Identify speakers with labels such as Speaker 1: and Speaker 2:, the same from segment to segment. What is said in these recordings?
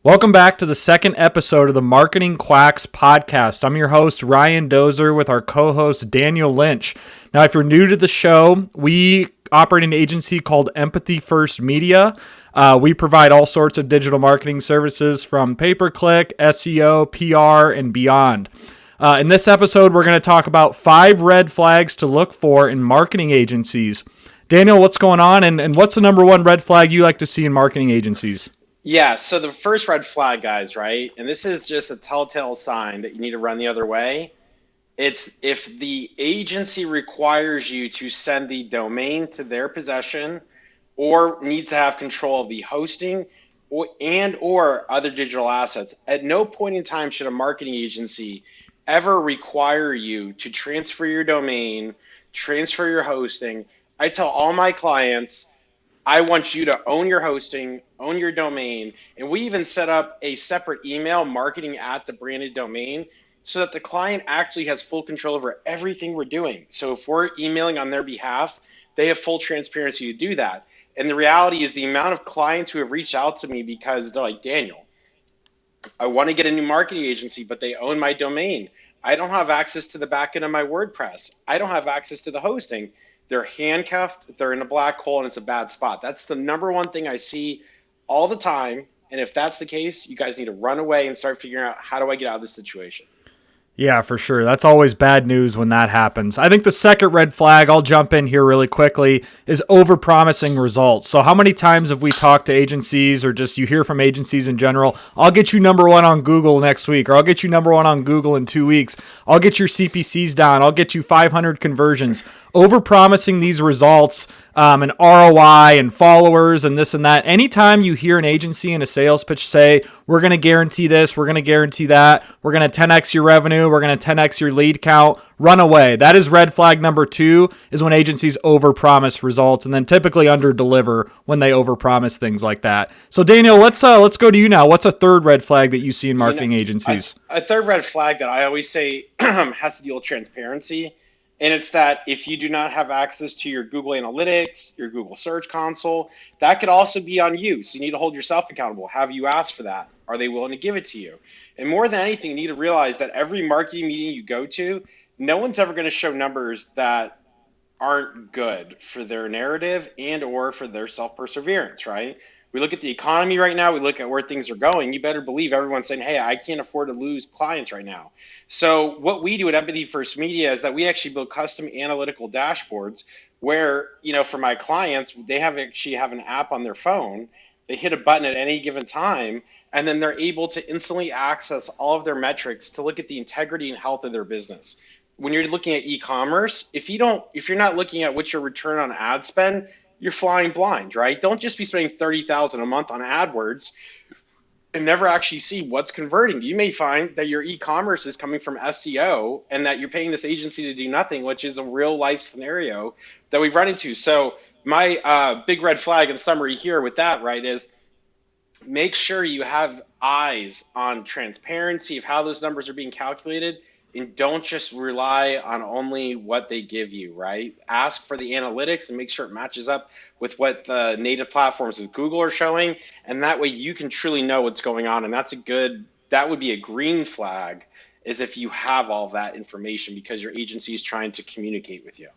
Speaker 1: Welcome back to the second episode of the Marketing Quacks podcast. I'm your host, Ryan Dozer, with our co-host, Daniel Lynch. Now, if you're new to the show, we operate an agency called Empathy First Media. We provide all sorts of digital marketing services from pay-per-click, SEO, PR, and beyond. In this episode, we're going to talk about 5 red flags to look for in marketing agencies. Daniel, what's going on, and what's the number one red flag you like to see in marketing agencies?
Speaker 2: Yeah, so the first red flag, guys, right? And this is just a telltale sign that you need to run the other way. It's if the agency requires you to send the domain to their possession or needs to have control of the hosting or other digital assets. At no point in time should a marketing agency ever require you to transfer your domain, transfer your hosting. I tell all my clients, I want you to own your hosting, own your domain, and we even set up a separate email marketing at the branded domain so that the client actually has full control over everything we're doing. So if we're emailing on their behalf, they have full transparency to do that. And the reality is the amount of clients who have reached out to me because they're like, Daniel, I want to get a new marketing agency, but they own my domain. I don't have access to the back end of my WordPress. I don't have access to the hosting. They're handcuffed, they're in a black hole, and it's a bad spot. That's the number one thing I see all the time. And if that's the case, you guys need to run away and start figuring out, how do I get out of this situation?
Speaker 1: Yeah, for sure. That's always bad news when that happens. I think the second red flag, I'll jump in here really quickly, is overpromising results. So how many times have we talked to agencies or just you hear from agencies in general, I'll get you number one on Google next week, or I'll get you number one on Google in 2 weeks. I'll get your CPCs down. I'll get you 500 conversions. Overpromising these results and ROI and followers and this and that. Anytime you hear an agency in a sales pitch say, we're going to guarantee this, we're going to guarantee that, we're going to 10x your revenue, we're going to 10x your lead count, run away. That is red flag number 2, is when agencies overpromise results and then typically underdeliver when they overpromise things like that. So Daniel, let's go to you now. What's a third red flag that you see in marketing agencies?
Speaker 2: A third red flag that I always say has to deal with transparency. And it's that if you do not have access to your Google Analytics, your Google Search Console, that could also be on you. So you need to hold yourself accountable. Have you asked for that? Are they willing to give it to you? And more than anything, you need to realize that every marketing meeting you go to, no one's ever going to show numbers that aren't good for their narrative and or for their self-perseverance, right? We look at the economy right now, we look at where things are going. You better believe everyone's saying, hey, I can't afford to lose clients right now. So what we do at Empathy First Media is that we actually build custom analytical dashboards where, for my clients, they actually have an app on their phone. They hit a button at any given time, and then they're able to instantly access all of their metrics to look at the integrity and health of their business. When you're looking at e-commerce, if you're not looking at what's your return on ad spend, you're flying blind, right? Don't just be spending $30,000 a month on AdWords and never actually see what's converting. You may find that your e-commerce is coming from SEO and that you're paying this agency to do nothing, which is a real life scenario that we've run into. So my big red flag in summary here with that, right, is make sure you have eyes on transparency of how those numbers are being calculated, and don't just rely on only what they give you, right? Ask for the analytics and make sure it matches up with what the native platforms of Google are showing. And that way you can truly know what's going on. And that would be a green flag, is if you have all that information because your agency is trying to communicate with you.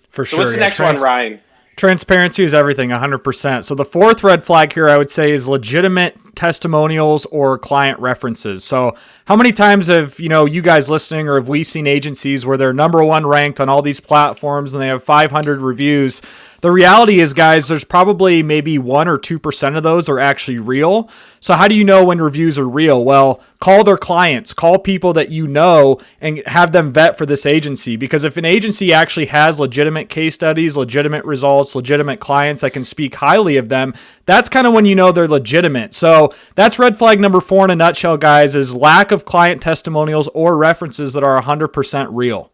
Speaker 1: For
Speaker 2: So
Speaker 1: sure.
Speaker 2: what's the next one, Ryan?
Speaker 1: Transparency is everything, 100%. So the fourth red flag here, I would say, is legitimate testimonials or client references. So how many times have, you guys listening, or have we seen agencies where they're number one ranked on all these platforms and they have 500 reviews? The reality is, guys, there's probably maybe 1 or 2% of those are actually real. So how do you know when reviews are real? Well, call their clients, call people that you know, and have them vet for this agency. Because if an agency actually has legitimate case studies, legitimate results, legitimate clients that can speak highly of them, that's kind of when you know they're legitimate. So that's red flag number 4 in a nutshell, guys, is lack of client testimonials or references that are 100% real.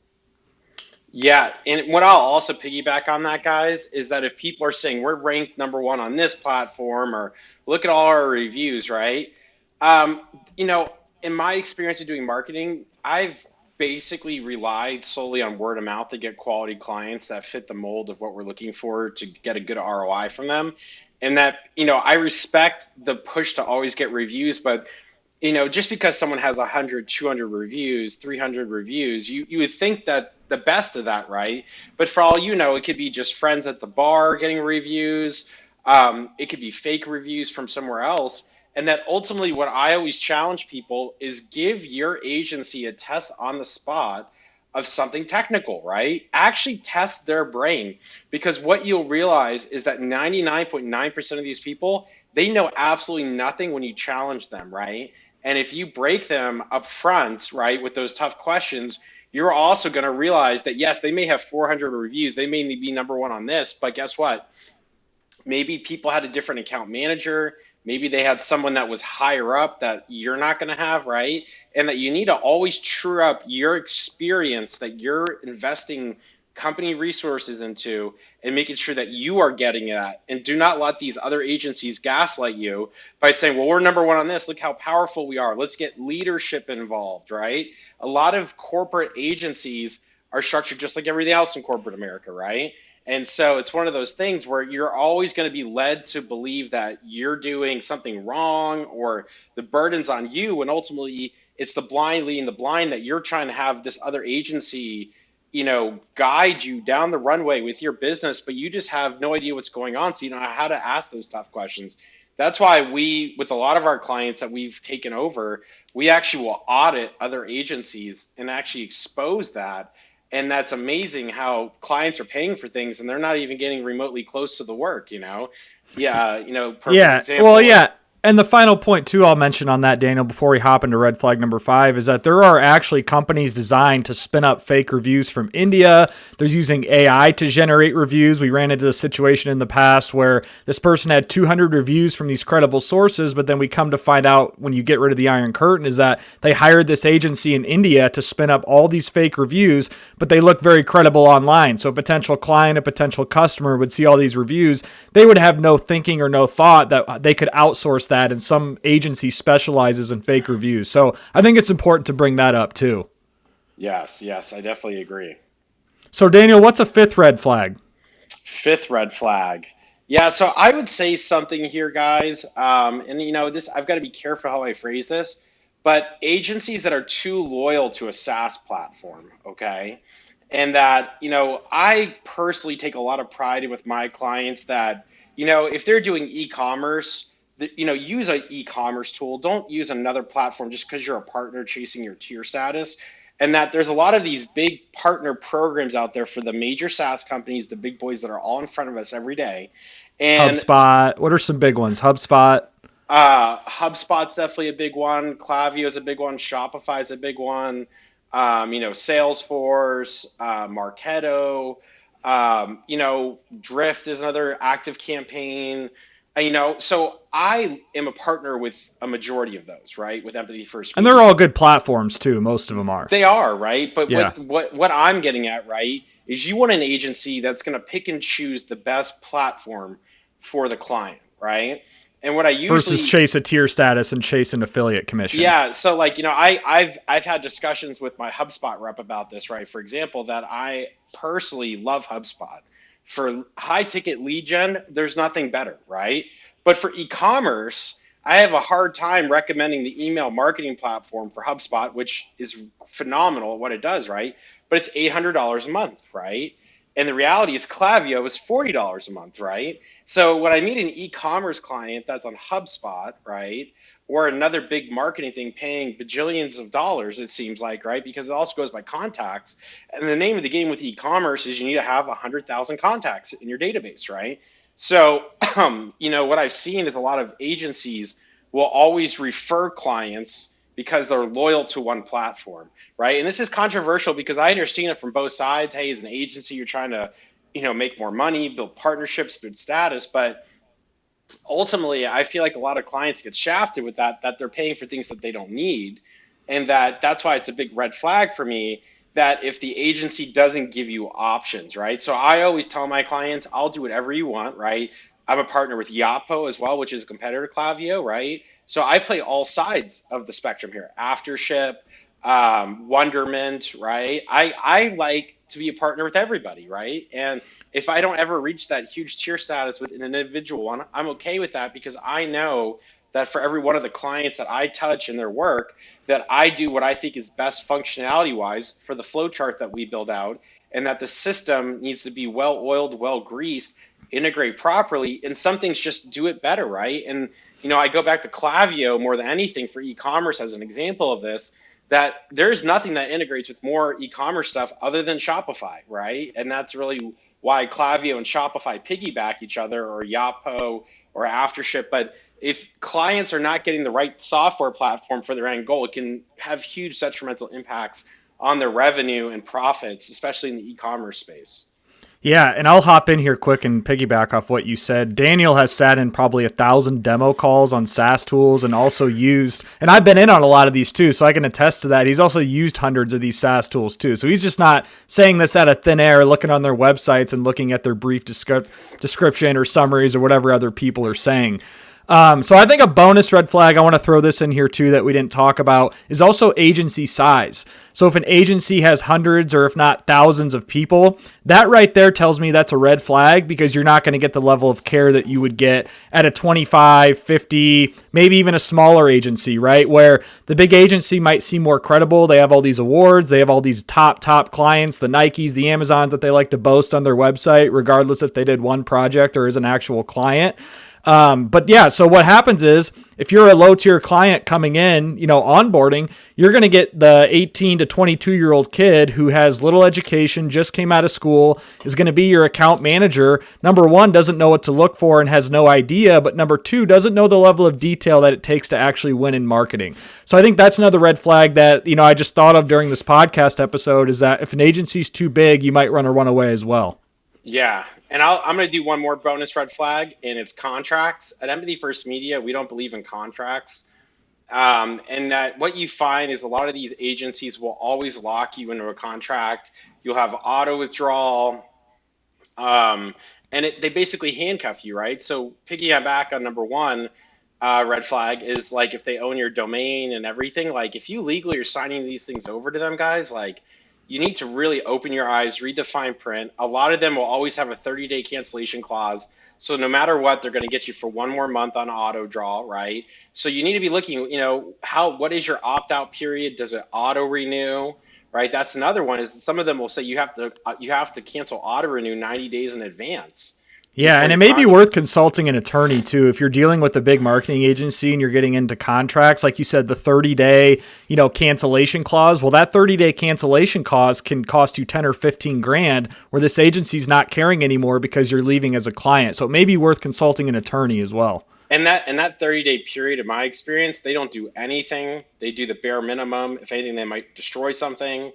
Speaker 2: Yeah, and what I'll also piggyback on that, guys, is that if people are saying we're ranked number 1 on this platform, or look at all our reviews, right? In my experience of doing marketing, I've basically relied solely on word of mouth to get quality clients that fit the mold of what we're looking for to get a good ROI from them. And that, I respect the push to always get reviews, but just because someone has 100, 200 reviews, 300 reviews, you would think that the best of that, right? But for all you know, it could be just friends at the bar getting reviews. It could be fake reviews from somewhere else. And that ultimately, what I always challenge people is give your agency a test on the spot of something technical, right? Actually test their brain, because what you'll realize is that 99.9% of these people, they know absolutely nothing when you challenge them, right? And if you break them up front, right, with those tough questions, you're also going to realize that yes, they may have 400 reviews, they may be number one on this, but guess what? Maybe people had a different account manager. Maybe they had someone that was higher up that you're not going to have, right? And that you need to always true up your experience that you're investing company resources into and making sure that you are getting that. And do not let these other agencies gaslight you by saying, well, we're number one on this. Look how powerful we are. Let's get leadership involved, right? A lot of corporate agencies are structured just like everything else in corporate America, right? And so it's one of those things where you're always going to be led to believe that you're doing something wrong or the burden's on you. And ultimately, it's the blind leading the blind, that you're trying to have this other agency, guide you down the runway with your business, but you just have no idea what's going on. So you don't know how to ask those tough questions. That's why with a lot of our clients that we've taken over, we actually will audit other agencies and actually expose that. And that's amazing how clients are paying for things and they're not even getting remotely close to the work. Yeah, perfect
Speaker 1: Yeah. Well,
Speaker 2: example.
Speaker 1: yeah. And the final point, too, I'll mention on that, Daniel, before we hop into red flag number 5, is that there are actually companies designed to spin up fake reviews from India. There's using AI to generate reviews. We ran into a situation in the past where this person had 200 reviews from these credible sources, but then we come to find out when you get rid of the Iron Curtain is that they hired this agency in India to spin up all these fake reviews, but they look very credible online. So a potential client, a potential customer would see all these reviews. They would have no thinking or no thought that they could outsource that, and some agency specializes in fake reviews. So I think it's important to bring that up too.
Speaker 2: Yes, yes, I definitely agree.
Speaker 1: So Daniel, what's a fifth red flag?
Speaker 2: Fifth red flag. Yeah, so I would say something here, guys. And this, I've got to be careful how I phrase this, but agencies that are too loyal to a SaaS platform, okay? And that, I personally take a lot of pride with my clients that, if they're doing e-commerce, use an e-commerce tool. Don't use another platform just because you're a partner chasing your tier status. And that there's a lot of these big partner programs out there for the major SaaS companies, the big boys that are all in front of us every day. And
Speaker 1: HubSpot. What are some big ones? HubSpot.
Speaker 2: HubSpot's definitely a big one. Klaviyo is a big one. Shopify is a big one. Salesforce, Marketo, Drift is another active campaign. So I am a partner with a majority of those, right? With Empathy First
Speaker 1: And they're
Speaker 2: Media.
Speaker 1: all good platforms too. Most of them are.
Speaker 2: They are, right? But
Speaker 1: Yeah.
Speaker 2: what I'm getting at, right, is you want an agency that's going to pick and choose the best platform for the client, right? And what I
Speaker 1: Versus
Speaker 2: usually
Speaker 1: chase a tier status and chase an affiliate commission.
Speaker 2: yeah, so like, I've had discussions with my HubSpot rep about this, right? For example, that I personally love HubSpot. For high ticket lead gen, there's nothing better, right? But for e-commerce, I have a hard time recommending the email marketing platform for HubSpot, which is phenomenal at what it does, right? But it's $800 a month, right? And the reality is Klaviyo is $40 a month, right? So when I meet an e-commerce client that's on HubSpot, right, or another big marketing thing paying bajillions of dollars, it seems like, right? Because it also goes by contacts. And the name of the game with e-commerce is you need to have 100,000 contacts in your database, right? So, what I've seen is a lot of agencies will always refer clients because they're loyal to one platform, right? And this is controversial because I understand it from both sides. Hey, as an agency, you're trying to, make more money, build partnerships, build status, but ultimately, I feel like a lot of clients get shafted with that they're paying for things that they don't need. And that's why it's a big red flag for me that if the agency doesn't give you options, right? So I always tell my clients, I'll do whatever you want, right? I'm a partner with Yapo as well, which is a competitor to Klaviyo, right? So I play all sides of the spectrum here. Aftership, wonderment, right? I like to be a partner with everybody, right? And if I don't ever reach that huge tier status with an individual, I'm okay with that because I know that for every one of the clients that I touch in their work, that I do what I think is best functionality wise for the flow chart that we build out, and that the system needs to be well oiled, well greased, integrate properly, and some things just do it better, right? And I go back to Clavio more than anything for e-commerce as an example of this, that there's nothing that integrates with more e-commerce stuff other than Shopify, right? And that's really why Clavio and Shopify piggyback each other, or Yapo or Aftership. But if clients are not getting the right software platform for their end goal, it can have huge detrimental impacts on their revenue and profits, especially in the e-commerce space.
Speaker 1: Yeah, and I'll hop in here quick and piggyback off what you said. Daniel has sat in probably 1,000 demo calls on SaaS tools and also used, and I've been in on a lot of these too, so I can attest to that. He's also used hundreds of these SaaS tools too. So he's just not saying this out of thin air, looking on their websites and looking at their brief description or summaries or whatever other people are saying. So I think a bonus red flag, I want to throw this in here too that we didn't talk about, is also agency size. So if an agency has hundreds or if not thousands of people, that right there tells me that's a red flag, because you're not going to get the level of care that you would get at a 25, 50, maybe even a smaller agency, right? Where the big agency might seem more credible. They have all these awards. They have all these top clients, the Nikes, the Amazons that they like to boast on their website, regardless if they did one project or is an actual client. But yeah, so what happens is if you're a low tier client coming in, onboarding, you're going to get the 18 to 22-year-old kid who has little education, just came out of school, is going to be your account manager. Number one, doesn't know what to look for and has no idea. But number two, doesn't know the level of detail that it takes to actually win in marketing. So I think that's another red flag that, I just thought of during this podcast episode, is that if an agency's too big, you might run or run away as well.
Speaker 2: Yeah. And I'm going to do one more bonus red flag, and it's contracts. At Empathy First Media, we don't believe in contracts. And that what you find is a lot of these agencies will always lock you into a contract. You'll have auto withdrawal, and they basically handcuff you, right? So piggyback back on number one, red flag is like if they own your domain and everything. Like if you legally are signing these things over to them, guys, like you need to really open your eyes, read the fine print. A lot of them will always have a 30-day cancellation clause. So no matter what, they're going to get you for one more month on auto draw, right? So you need to be looking, what is your opt out period? Does it auto renew? Right? That's another one. Is some of them will say you have to cancel auto renew 90 days in advance
Speaker 1: Yeah,
Speaker 2: before
Speaker 1: and it
Speaker 2: your
Speaker 1: may be
Speaker 2: contract.
Speaker 1: worth consulting an attorney too. If you're dealing with a big marketing agency and you're getting into contracts, like you said, the 30-day, cancellation clause. Well, that 30-day cancellation clause can cost you 10 or 15 grand, where this agency's not caring anymore because you're leaving as a client. So it may be worth consulting an attorney as well.
Speaker 2: And that 30-day period, in my experience, they don't do anything. They do the bare minimum. If anything, they might destroy something,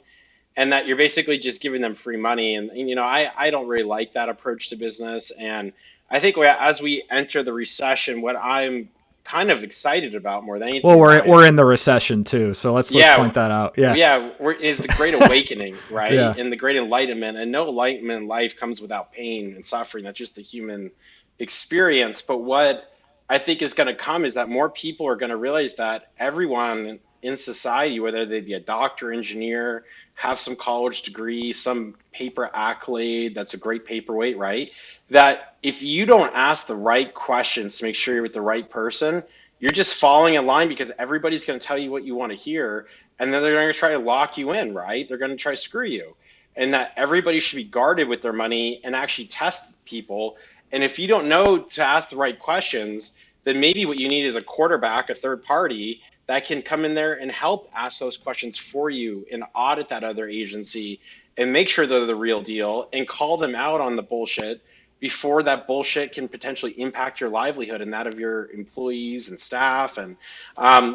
Speaker 2: and that you're basically just giving them free money. And I don't really like that approach to business. And I think as we enter the recession, what I'm kind of excited about more than
Speaker 1: Well,
Speaker 2: anything,
Speaker 1: we're
Speaker 2: Ryan,
Speaker 1: in the recession too, so let's
Speaker 2: yeah,
Speaker 1: point that out. Yeah,
Speaker 2: is the great awakening, right?
Speaker 1: yeah.
Speaker 2: And the great enlightenment. And no enlightenment in life comes without pain and suffering. That's just the human experience. But what I think is going to come is that more people are going to realize that everyone in society, whether they be a doctor, engineer, have some college degree, some paper accolade, that's a great paperweight, right? That if you don't ask the right questions to make sure you're with the right person, you're just falling in line because everybody's going to tell you what you want to hear. And then they're going to try to lock you in, right? They're going to try to screw you. And that everybody should be guarded with their money and actually test people. And if you don't know to ask the right questions, then maybe what you need is a quarterback, a third party that can come in there and help ask those questions for you and audit that other agency and make sure they're the real deal and call them out on the bullshit before that bullshit can potentially impact your livelihood and that of your employees and staff. And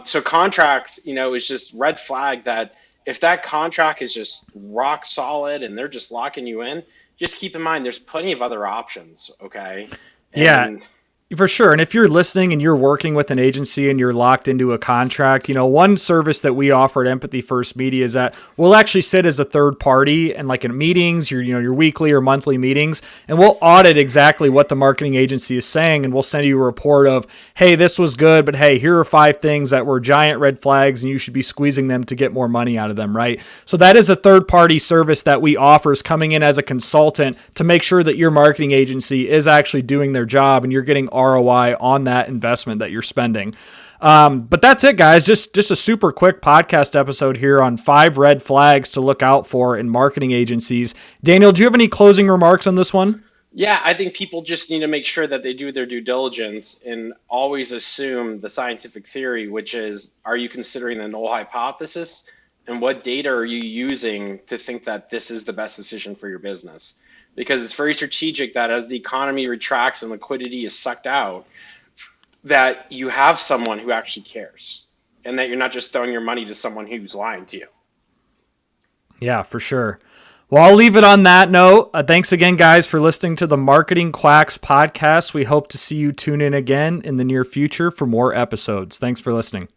Speaker 2: so contracts, is just red flag that if that contract is just rock solid and they're just locking you in, just keep in mind there's plenty of other options. Okay.
Speaker 1: Yeah,
Speaker 2: And
Speaker 1: For sure. And if you're listening and you're working with an agency and you're locked into a contract, one service that we offer at Empathy First Media is that we'll actually sit as a third party and like in meetings, your weekly or monthly meetings, and we'll audit exactly what the marketing agency is saying. And we'll send you a report of, hey, this was good, but hey, here are 5 things that were giant red flags and you should be squeezing them to get more money out of them, right? So that is a third party service that we offer, is coming in as a consultant to make sure that your marketing agency is actually doing their job and you're getting ROI on that investment that you're spending. But that's it, guys. Just a super quick podcast episode here on 5 red flags to look out for in marketing agencies. Daniel, do you have any closing remarks on this one?
Speaker 2: Yeah, I think people just need to make sure that they do their due diligence and always assume the scientific theory, which is, are you considering the null hypothesis? And what data are you using to think that this is the best decision for your business? Because it's very strategic that as the economy retracts and liquidity is sucked out, that you have someone who actually cares and that you're not just throwing your money to someone who's lying to you.
Speaker 1: Yeah, for sure. Well, I'll leave it on that note. Thanks again, guys, for listening to the Marketing Quacks podcast. We hope to see you tune in again in the near future for more episodes. Thanks for listening.